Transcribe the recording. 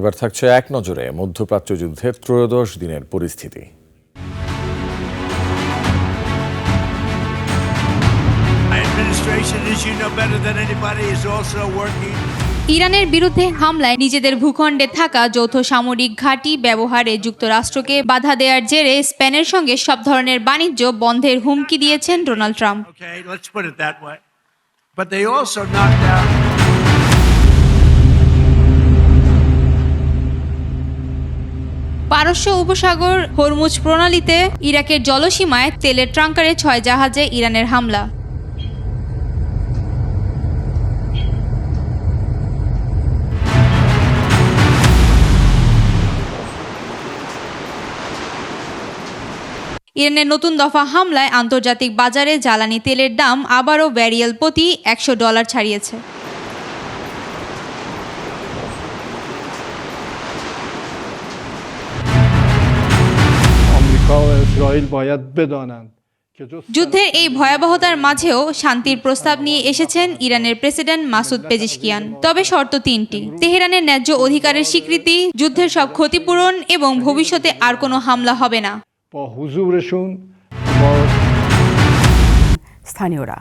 এবার থাকছে এক নজরে মধ্যপ্রাচ্য যুদ্ধের ত্রয়োদশ দিনের পরিস্থিতি। ইরানের বিরুদ্ধে হামলায় নিজেদের ভূখণ্ডে থাকা যৌথ সামরিক ঘাঁটি ব্যবহারে যুক্তরাষ্ট্রকে বাধা দেওয়ার জেরে স্পেনের সঙ্গে সব ধরনের বাণিজ্য বন্ধের হুমকি দিয়েছেন ডোনাল্ড ট্রাম্প। পারস্য উপসাগর হরমুজ প্রণালীতে ইরাকের জলসীমায় তেলের ট্যাঙ্কারে 6 জাহাজে ইরানের হামলা। ইরানের নতুন দফা হামলায় আন্তর্জাতিক বাজারে জ্বালানি তেলের দাম আবারও ব্যারেল প্রতি $100 ছাড়িয়েছে। যুদ্ধের এই ভয়াবহতার মাঝেও শান্তির প্রস্তাব নিয়ে এসেছেন ইরানের প্রেসিডেন্ট মাসুদ পেজিশকিয়ান। তবে শর্ত 3টি: তেহরানের ন্যায্য অধিকারের স্বীকৃতি, যুদ্ধের সব ক্ষতিপূরণ এবং ভবিষ্যতে আর কোনো হামলা হবে না। স্থানীয়রা